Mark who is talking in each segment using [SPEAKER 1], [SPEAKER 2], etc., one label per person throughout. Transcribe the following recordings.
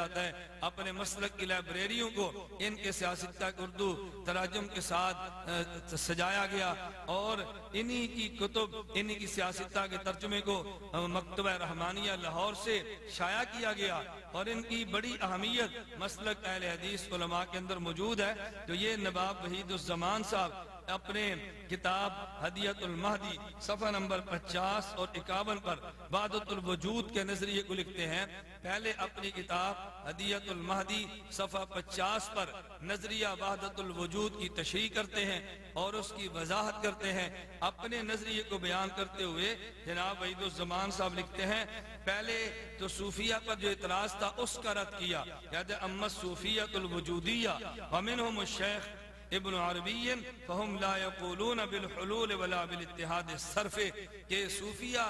[SPEAKER 1] جاتا ہے اپنے مسلک کی لائبریریوں کو ان کے سیاستہ اردو تراجم کے ساتھ سجایا گیا اور انہی کی کتب انہی کی سیاستہ کے ترجمے کو مکتبہ رحمانیہ لاہور سے شائع کیا گیا اور ان کی بڑی اہمیت مسلک اہل حدیث علماء کے اندر موجود ہے. تو یہ نواب وحید الزمان صاحب اپنے کتاب ہدیۃ المہدی صفحہ نمبر 50 اور 51 پر وحدت الوجود کے نظریے کو لکھتے ہیں. پہلے اپنی کتاب ہدیۃ المہدی صفحہ 50 پر نظریہ وحدت الوجود کی تشریح کرتے ہیں اور اس کی وضاحت کرتے ہیں. اپنے نظریے کو بیان کرتے ہوئے جناب وحید الزمان صاحب لکھتے ہیں پہلے تو صوفیہ پر جو اعتراض تھا اس کا رد کیا. کہتے ہیں اما الصوفیۃ الوجودیہ ومنہم الشیخ ابن عربی فہم لا یقولون بالحلول ولا بالاتحاد الصرف کہ صوفیہ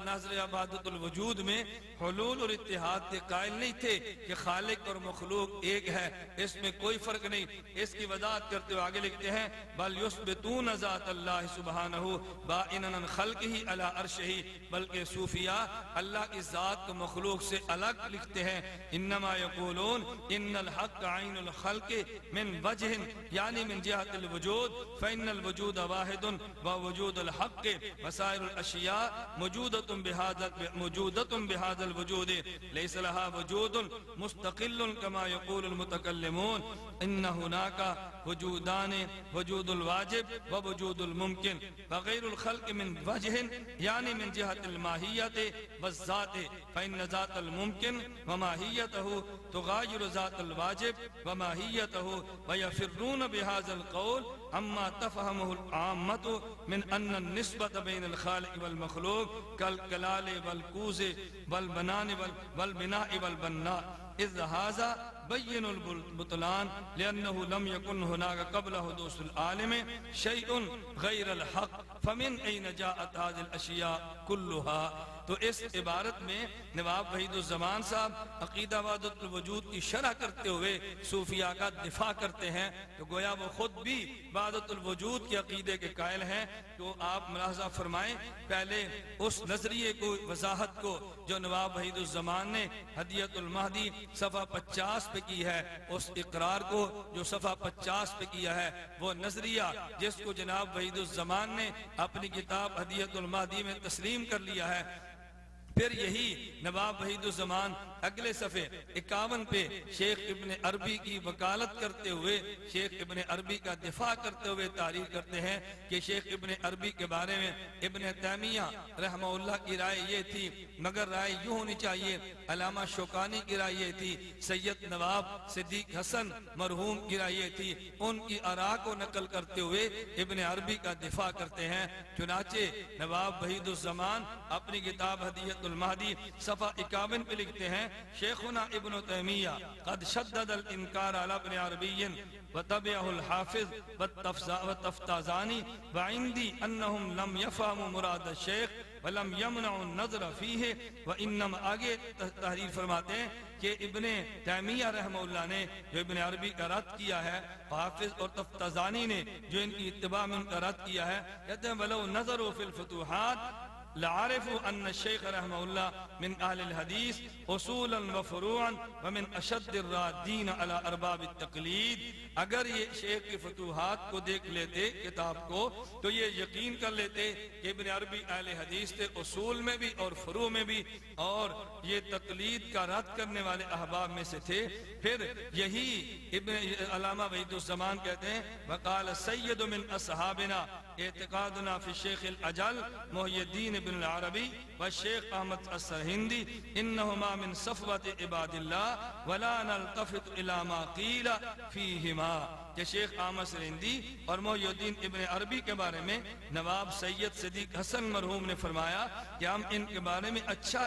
[SPEAKER 1] نظریہ وحدت الوجود میں حلول اور اتحاد کے قائل نہیں تھے کہ خالق اور مخلوق ایک ہے, اس میں کوئی فرق نہیں. اس کی وضاحت کرتے ہوئے آگے لکھتے ہیں بل یثبتون ذات اللہ سبحانہ بائنا عن خلقہ علی عرشہ, بلکہ صوفیہ اللہ کی ذات کو مخلوق سے الگ لکھتے ہیں. انما یقولون ان الحق عین الخلق من وجہ یعنی من جهة الوجود فإن الوجود واحد ووجود الحق وسائر الأشياء موجودة بهذا الوجود ليس لها وجود مستقل كما يقول المتكلمون إن هناك وجودان وجود الواجب ووجود الممكن وغير الخلق من وجه يعني من جهة الماهية والذات فإن ذات الممكن وماهيته تغاير ذات الواجب وماهيته ويفرون بهذا القول عما تفهمه العامة من أن النسبة بين الخالق والمخلوق كالكلال والكوز والبناء والبناء إذ هذا بين البطلان لأنه لم يكن هناك قبل حدوث العالم شيء غير الحق فمن أين جاءت هذه الأشياء كلها. تو اس عبارت میں نواب وحید الزمان صاحب عقیدہ وحدت الوجود کی شرح کرتے ہوئے صوفیہ کا دفاع کرتے ہیں. تو گویا وہ خود بھی وحدت الوجود کے عقیدے کے قائل ہیں. تو آپ ملاحظہ فرمائیں پہلے اس نظریے کو وضاحت کو جو نواب وحید الزمان نے ہدیۃ المہدی صفحہ 50 پہ کی ہے, اس اقرار کو جو صفحہ 50 پہ کیا ہے, وہ نظریہ جس کو جناب وحید الزمان نے اپنی کتاب ہدیۃ المہدی میں تسلیم کر لیا ہے. پھر یہی نواب وحید الزمان اگلے صفحے 51 پہ شیخ ابن عربی کی وکالت کرتے ہوئے شیخ ابن عربی کا دفاع کرتے ہوئے تعریف کرتے ہیں کہ شیخ ابن عربی کے بارے میں ابن تیمیہ رحمہ اللہ کی رائے یہ تھی, مگر رائے یوں ہونی چاہیے. علامہ شوکانی کی رائے یہ تھی, سید نواب صدیق حسن مرحوم کی رائے یہ تھی. ان کی آراء کو نقل کرتے ہوئے ابن عربی کا دفاع کرتے ہیں. چنانچہ نواب وحید الزمان اپنی کتاب ہدیۃ المہدی صفحہ 51 پہ لکھتے ہیں شیخنا ابن تیمیہ قد شدد الانکار علی ابن عربی وتبعه الحافظ والتفتازانی وعندی انہم لم یفہموا مراد الشیخ ولم یمنعوا النظر فیہ. وانما آگے تحریر فرماتے ہیں کہ ابن تیمیہ رحمہ اللہ نے جو ابن عربی کا رد کیا ہے, حافظ اور تفتازانی نے جو ان کی اتباع میں ان کا رد کیا ہے, کہتے ہیں ولو نظروا فی الفتوحات لعرفوا ان الشیخ رحمہ اللہ من اہل الحدیث اصولا وفروعا ومن اشد الرادین علی ارباب التقلید. اگر یہ شیخ کی فتوحات کو دیکھ لیتے کتاب کو تو یہ یقین کر لیتے کہ ابن عربی اہل حدیث تھے اصول میں بھی اور فروع میں بھی, اور یہ تقلید کا رد کرنے والے احباب میں سے تھے. پھر یہی ابن علامہ وحید الزمان کہتے ہیں وقال سید من اصحابنا اعتقادنا فی الشیخ الاجل محی الدین ابن العربی والشیخ احمد السرہندی انہما من صفوت عباد اللہ ولا نلتفت الى ما قیل فیہما. کہ شیخ احمد سرہندی اور محی الدین ابن عربی کے بارے میں نواب سید صدیق حسن مرحوم نے فرمایا کہ ہم ان کے بارے میں اچھا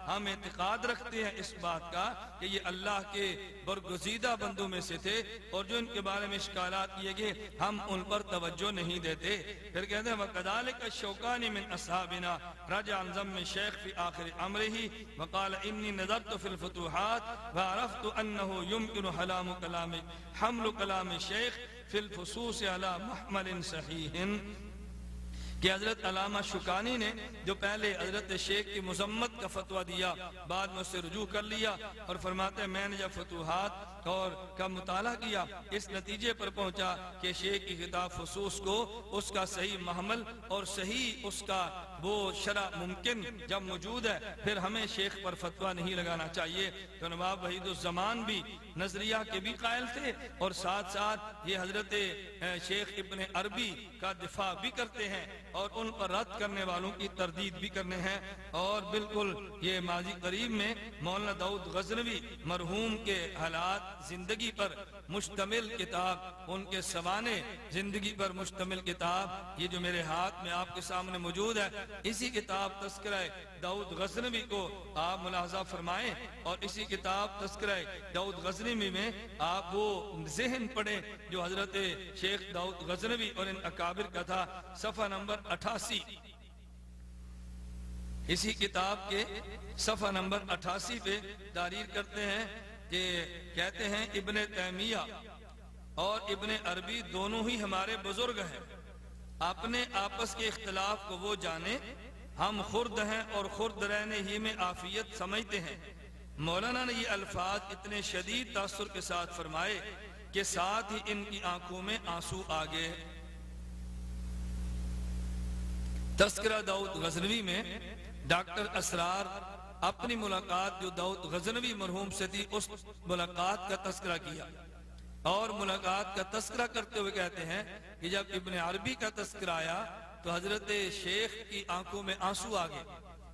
[SPEAKER 1] ہم اعتقاد رکھتے ہیں اس بات کا کہ یہ اللہ کے برگزیدہ بندوں میں سے تھے, اور جو ان کے بارے میں اشکالات کیے گئے ہم ان پر توجہ نہیں دیتے. پھر کہتے ہیں وَقَذَلِكَ الشَّوْكَانِ مِنْ أَصْحَابِنَا رَجَعَ عَنْ ذَمِّ الشَّيْخِ فِي آخِرِ أَمْرِهِ وَقَالَ إِنِّي نَظَرْتُ فِي الْفُتُوحَاتِ وَعَرَفْتُ أَنَّهُ يُمْكِنُ حَمْلُ كَلَامِ الشَّيْخِ فِي الْفُصُوصِ عَلَى مُحْمَلٍ صَحِيحٍ. کہ حضرت علامہ شکانی نے جو پہلے حضرت شیخ کی مذمت کا فتویٰ دیا، بعد میں اسے رجوع کر لیا اور فرماتے ہیں میں نے جب فتوحات اور کا مطالعہ کیا اس نتیجے پر پہنچا کہ شیخ کی خطاب خصوص کو اس کا صحیح محمل اور صحیح اس کا وہ شرع ممکن جب موجود ہے پھر ہمیں شیخ پر فتویٰ نہیں لگانا چاہیے۔ تو نواب وحید الزمان بھی نظریہ کے بھی قائل تھے اور ساتھ ساتھ یہ حضرت شیخ ابن عربی کا دفاع بھی کرتے ہیں اور ان پر رد کرنے والوں کی تردید بھی کرنے ہیں۔ اور بالکل یہ ماضی قریب میں مولانا داؤد غزنوی مرحوم کے حالات زندگی پر مشتمل کتاب، ان کے سوانح زندگی پر مشتمل کتاب یہ جو میرے ہاتھ میں آپ کے سامنے موجود ہے، اسی کتاب تذکرہ داؤد غزنوی کو آپ ملاحظہ فرمائیں اور اسی کتاب تذکرہ داؤد غزنوی میں آپ وہ ذہن پڑھیں جو حضرت شیخ داؤد غزنوی اور ان اکابر کا تھا۔ صفحہ نمبر 88 اسی کتاب کے صفحہ نمبر 88 پہ تحریر کرتے ہیں کہ کہتے ہیں ابن تیمیہ اور ابن عربی دونوں ہی ہمارے بزرگ ہیں، اپنے آپس کے اختلاف کو وہ جانے، ہم خرد ہیں اور خرد رہنے ہی میں عافیت سمجھتے ہیں۔ مولانا نے یہ الفاظ اتنے شدید تاثر کے ساتھ فرمائے کہ ساتھ ہی ان کی آنکھوں میں آنسو آ گئے۔ تذکرہ داؤد غزنوی میں ڈاکٹر اسرار اپنی ملاقات جو داؤد غزنوی مرحوم سے تھی اس ملاقات کا تذکرہ کیا اور ملاقات کا تذکرہ کرتے ہوئے کہتے ہیں کہ جب ابن عربی کا تذکرہ آیا تو حضرت شیخ کی آنکھوں میں آنسو آ گئے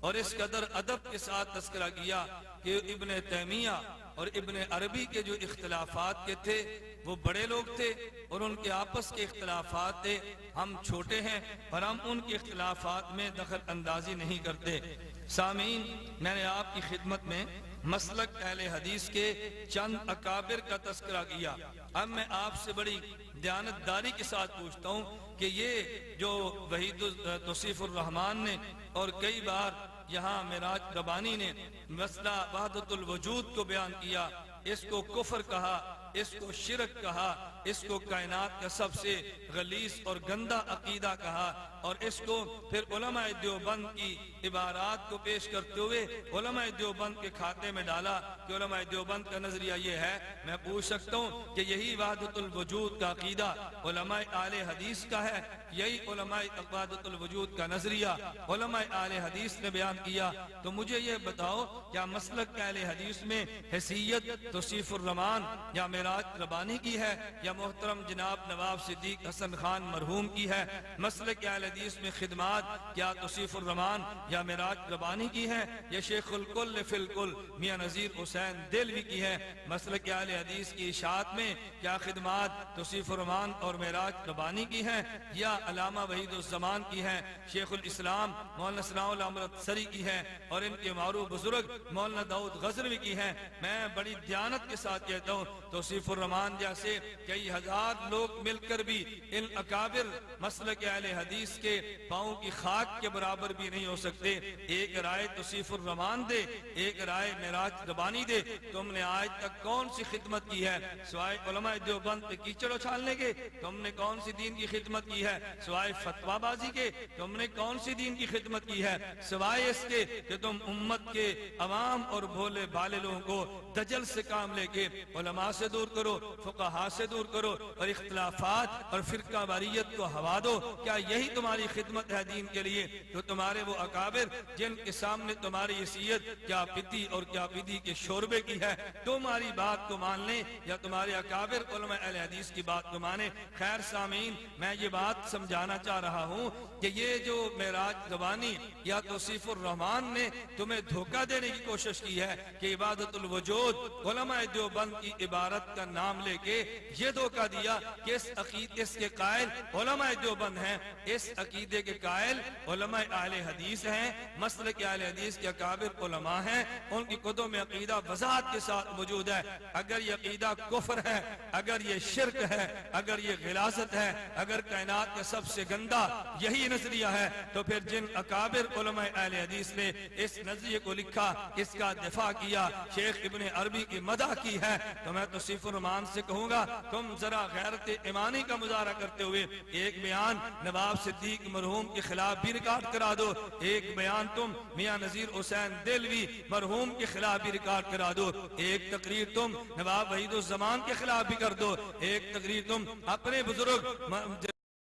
[SPEAKER 1] اور اس قدر ادب کے ساتھ تذکرہ کیا کہ ابن تیمیہ اور ابن عربی کے جو اختلافات کے تھے وہ بڑے لوگ تھے اور ان کے آپس کے اختلافات تھے، ہم چھوٹے ہیں اور ہم ان کے اختلافات میں دخل اندازی نہیں کرتے۔ سامعین، میں نے آپ کی خدمت میں مسلک اہل حدیث کے چند اکابر کا تذکرہ کیا۔ اب میں آپ سے بڑی دیانتداری کے ساتھ پوچھتا ہوں کہ یہ جو وحید توصیف الرحمان نے اور کئی بار یہاں معراج ربانی نے مسئلہ وحدت الوجود کو بیان کیا، اس کو کفر کہا، اس کو شرک کہا، اس کو کائنات کا سب سے غلیظ اور گندا عقیدہ کہا اور اس کو پھر علماء دیوبند کی عبارات کو پیش کرتے ہوئے علماء دیوبند کے کھاتے میں ڈالا کہ علماء دیوبند کا نظریہ یہ ہے۔ میں پوچھ سکتا ہوں کہ یہی وحدت الوجود کا عقیدہ علماء اہل حدیث کا ہے؟ یہی علماء وحدت الوجود کا نظریہ علماء اہل حدیث نے بیان کیا؟ تو مجھے یہ بتاؤ کیا مسلک اہل حدیث میں حیثیت توصیف الرحمان یا معراج ربانی کی ہے یا محترم جناب نواب صدیق حسن خان مرحوم کی ہے؟ مسلک اہل حدیث میں خدمات کیا توصیف الرحمان یا معراج ربانی کی ہے یا شیخ الکل فی الکل میاں نذیر حسین دہلوی کی ہے؟ مسلک اہل حدیث کی اشاعت میں کیا خدمات توصیف الرحمان اور معراج ربانی کی ہیں یا علامہ وحید الزمان کی ہے، شیخ الاسلام مولانا ثناء اللہ امرتسری کی ہے اور ان کے معروف بزرگ مولانا داؤد غزنوی کی ہیں؟ میں بڑی دیانت کے ساتھ کہتا ہوں توصیف الرحمان جیسے کئی ہزار لوگ مل کر بھی ان اکابر مسلک اہل حدیث کے پاؤں کی خاک کے برابر بھی نہیں ہو سکتے۔ ایک رائے توصیف الرحمان دے، ایک رائے معراج ربانی دے۔ تم نے آج تک کون سی خدمت کی ہے سوائے علماء دیوبند پہ کیچڑ اچھالنے کے؟ تم نے کون سی دین کی خدمت کی ہے سوائے فتویٰ بازی کے؟ تم نے کون سی دین کی خدمت کی ہے سوائے اس کے کہ تم امت کے عوام اور بھولے بھالے لوگوں کو دجل سے کام لے کے علماء سے دور کرو، فقہاء سے دور کرو اور اختلافات اور فرقہ واریت کو ہوا دو؟ کیا یہی تمہاری خدمت ہے دین کے لیے؟ تو تمہارے وہ اکابر جن کے سامنے تمہاری حیثیت کیا پتی اور کیا پتی کے شوربے کی ہے، تمہاری بات کو مان لیں یا تمہارے اکابر علماء اہل حدیث کی بات کو مانیں؟ خیر سامعین، میں یہ بات سمجھانا چاہ رہا ہوں کہ یہ جو معراج ربانی یا توصیف الرحمان نے تمہیں دھوکہ دینے کی کوشش کی ہے کہ عبادت الوجود علماء دیوبند کی عبارت کا نام لے کے یہ دھوکہ دیا کہ اس عقیدے کے قائل علماء دیوبند ہیں، اس عقیدے کے قائل علماء اہل حدیث ہیں، مسلک اہل حدیث کے اکابر علماء ہیں، ان کی کتب میں عقیدہ وضاحت کے ساتھ موجود ہے۔ اگر یہ عقیدہ کفر ہے، اگر یہ شرک ہے، اگر یہ غلاظت ہے، اگر کائنات کا سب سے گندا یہی نظریہ ہے، تو پھر جن اکابر علماء اہل حدیث نے اس نظریے کو لکھا، اس کا دفاع کیا، شیخ ابن عربی کی مدح کی ہے تو میں توصیف الرحمان سے کہوں گا تم ذرا غیرت ایمانی کا مظاہرہ کرتے ہوئے ایک بیان نواب صدیق مرحوم کے خلاف بھی ریکارڈ کرا دو، ایک بیان تم میاں نذیر حسین دہلوی مرحوم کے خلاف بھی ریکارڈ کرا دو، ایک تقریر تم نواب وحید الزمان کے خلاف بھی کر دو، ایک تقریر تم اپنے بزرگ